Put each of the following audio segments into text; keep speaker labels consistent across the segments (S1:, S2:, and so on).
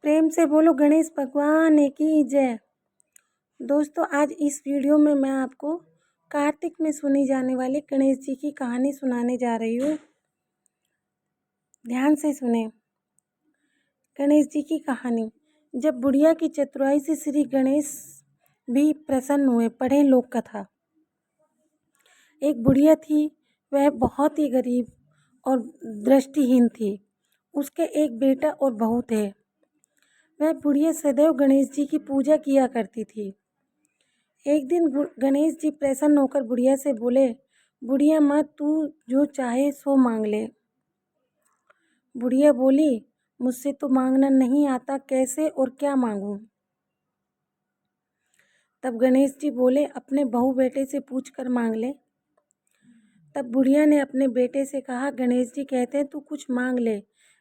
S1: प्रेम से बोलो गणेश भगवान की जय। दोस्तों, आज इस वीडियो में मैं आपको कार्तिक में सुनी जाने वाली गणेश जी की कहानी सुनाने जा रही हूँ। ध्यान से सुने। गणेश जी की कहानी। जब बुढ़िया की चतुराई से श्री गणेश भी प्रसन्न हुए। पढ़े लोक कथा। एक बुढ़िया थी, वह बहुत ही गरीब और दृष्टिहीन थी। उसके एक बेटा और बहू थे। वह बुढ़िया सदैव गणेश जी की पूजा किया करती थी। एक दिन गणेश जी प्रसन्न होकर बुढ़िया से बोले, बुढ़िया माँ, तू जो चाहे सो मांग ले। बुढ़िया बोली, मुझसे तो मांगना नहीं आता, कैसे और क्या मांगूं। तब गणेश जी बोले, अपने बहू बेटे से पूछ कर मांग ले। तब बुढ़िया ने अपने बेटे से कहा, गणेश जी कहते हैं तू कुछ मांग ले,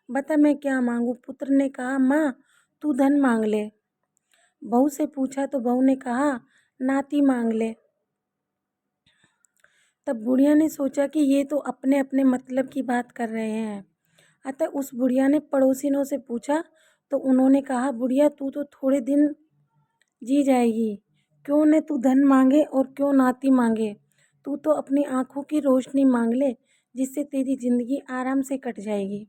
S1: बता मैं क्या मांगूं। पुत्र ने कहा, माँ तू धन मांग ले। बहू से पूछा तो बहू ने कहा, नाती मांग ले। तब बुढ़िया ने सोचा कि ये तो अपने अपने मतलब की बात कर रहे हैं। अतः उस बुढ़िया ने पड़ोसिनों से पूछा तो उन्होंने कहा, बुढ़िया तू तो थोड़े दिन जी जाएगी, क्यों न तू धन मांगे और क्यों नाती मांगे। तू तो अपनी आंखों की रोशनी मांग ले, जिससे तेरी जिंदगी आराम से कट जाएगी।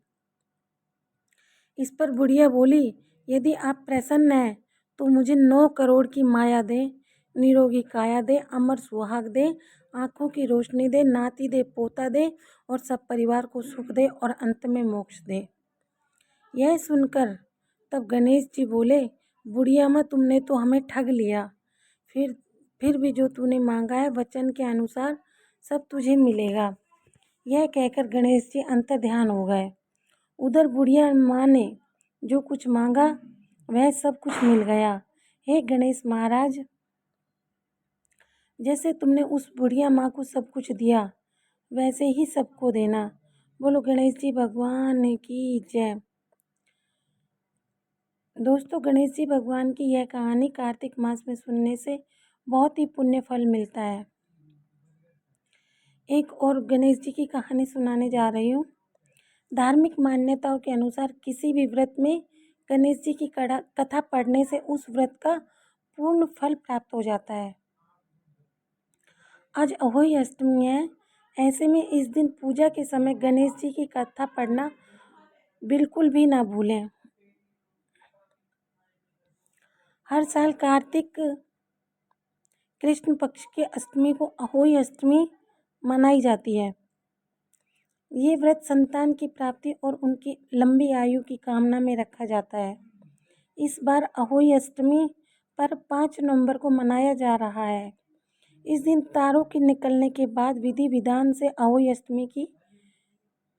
S1: इस पर बुढ़िया बोली, यदि आप प्रसन्न हैं तो मुझे 9 करोड़ की माया दे, निरोगी काया दे, अमर सुहाग दे, आंखों की रोशनी दे, नाती दे, पोता दे और सब परिवार को सुख दे और अंत में मोक्ष दे। यह सुनकर तब गणेश जी बोले, बुढ़िया माँ, तुमने तो हमें ठग लिया। फिर भी जो तूने मांगा है वचन के अनुसार सब तुझे मिलेगा। यह कहकर गणेश जी अंतर्ध्यान हो गए। उधर बुढ़िया माँ ने जो कुछ मांगा वह सब कुछ मिल गया। हे गणेश महाराज, जैसे तुमने उस बुढ़िया माँ को सब कुछ दिया वैसे ही सबको देना। बोलो गणेश जी भगवान की जय। दोस्तों, गणेश जी भगवान की यह कहानी कार्तिक मास में सुनने से बहुत ही पुण्य फल मिलता है। एक और गणेश जी की कहानी सुनाने जा रही हूँ। धार्मिक मान्यताओं के अनुसार किसी भी व्रत में गणेश जी की कथा पढ़ने से उस व्रत का पूर्ण फल प्राप्त हो जाता है। आज अहोई अष्टमी है, ऐसे में इस दिन पूजा के समय गणेश जी की कथा पढ़ना बिल्कुल भी ना भूलें। हर साल कार्तिक कृष्ण पक्ष के अष्टमी को अहोई अष्टमी मनाई जाती है। ये व्रत संतान की प्राप्ति और उनकी लंबी आयु की कामना में रखा जाता है। इस बार अहोई अष्टमी पर 5 नवंबर को मनाया जा रहा है। इस दिन तारों के निकलने के बाद विधि विधान से अहोई अष्टमी की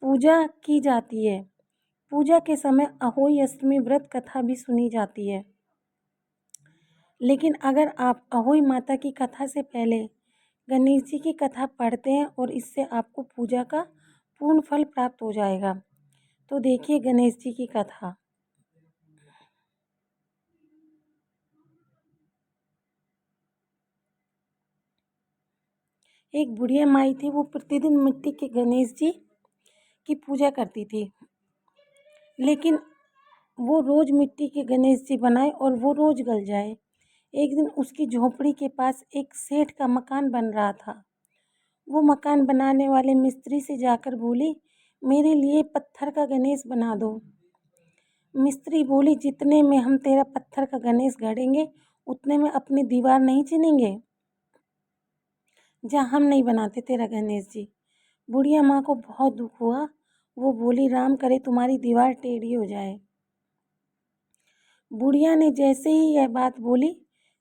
S1: पूजा की जाती है। पूजा के समय अहोई अष्टमी व्रत कथा भी सुनी जाती है। लेकिन अगर आप अहोई माता की कथा से पहले गणेश जी की कथा पढ़ते हैं और इससे आपको पूजा का पूर्ण फल प्राप्त हो जाएगा। तो देखिए गणेश जी की कथा। एक बुढ़िया माई थी, वो प्रतिदिन मिट्टी के गणेश जी की पूजा करती थी। लेकिन वो रोज मिट्टी के गणेश जी बनाए और वो रोज गल जाए। एक दिन उसकी झोपड़ी के पास एक सेठ का मकान बन रहा था। वो मकान बनाने वाले मिस्त्री से जाकर बोली, मेरे लिए पत्थर का गणेश बना दो। मिस्त्री बोली, जितने में हम तेरा पत्थर का गणेश गढ़ेंगे उतने में अपनी दीवार नहीं चिनेंगे। जा, हम नहीं बनाते तेरा गणेश जी। बुढ़िया माँ को बहुत दुख हुआ। वो बोली, राम करे तुम्हारी दीवार टेढ़ी हो जाए। बुढ़िया ने जैसे ही यह बात बोली,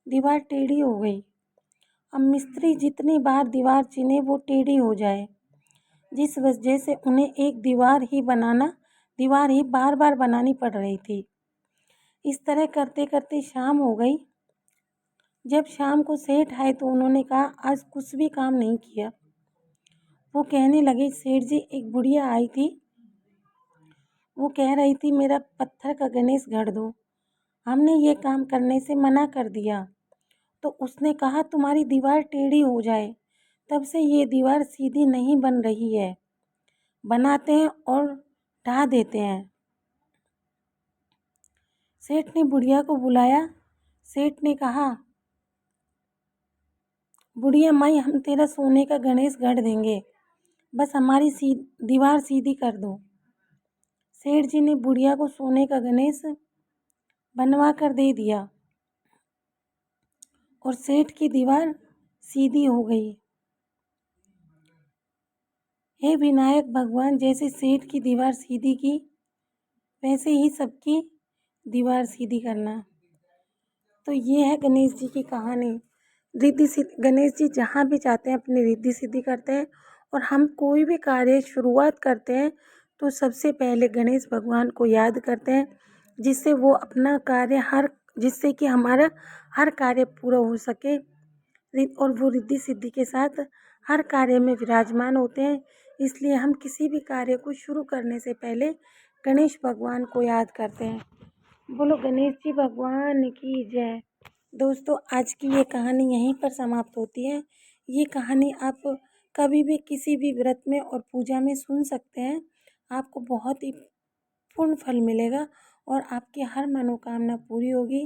S1: दीवार टेढ़ी हो गई। अब मिस्त्री जितनी बार दीवार चिने वो टेढ़ी हो जाए, जिस वजह से उन्हें एक दीवार ही बार बार बनानी पड़ रही थी। इस तरह करते करते शाम हो गई। जब शाम को सेठ आए तो उन्होंने कहा, आज कुछ भी काम नहीं किया। वो कहने लगे, सेठ जी, एक बुढ़िया आई थी, वो कह रही थी मेरा पत्थर का गणेश गढ़ दो। हमने ये काम करने से मना कर दिया तो उसने कहा तुम्हारी दीवार टेढ़ी हो जाए। तब से ये दीवार सीधी नहीं बन रही है, बनाते हैं और ढा देते हैं। सेठ ने बुढ़िया को बुलाया। सेठ ने कहा, बुढ़िया माई, हम तेरा सोने का गणेश गढ़ देंगे, बस हमारी दीवार सीधी कर दो। सेठ जी ने बुढ़िया को सोने का गणेश बनवा कर दे दिया और सेठ की दीवार सीधी हो गई। हे विनायक भगवान, जैसे सेठ की दीवार सीधी की, वैसे ही सबकी दीवार सीधी करना। तो ये है गणेश जी की कहानी। रिद्धि सिद्धि, गणेश जी जहाँ भी जाते हैं अपनी रिद्धि सिद्धि करते हैं। और हम कोई भी कार्य शुरुआत करते हैं तो सबसे पहले गणेश भगवान को याद करते हैं, जिससे वो अपना कार्य जिससे कि हमारा हर कार्य पूरा हो सके। और वो रिद्धि सिद्धि के साथ हर कार्य में विराजमान होते हैं। इसलिए हम किसी भी कार्य को शुरू करने से पहले गणेश भगवान को याद करते हैं। बोलो गणेश जी भगवान की जय। दोस्तों, आज की ये कहानी यहीं पर समाप्त होती है। ये कहानी आप कभी भी किसी भी व्रत में और पूजा में सुन सकते हैं। आपको बहुत ही पूर्ण फल मिलेगा और आपकी हर मनोकामना पूरी होगी।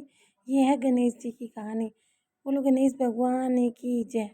S1: ये है गणेश जी की कहानी। बोलो गणेश भगवान की जय।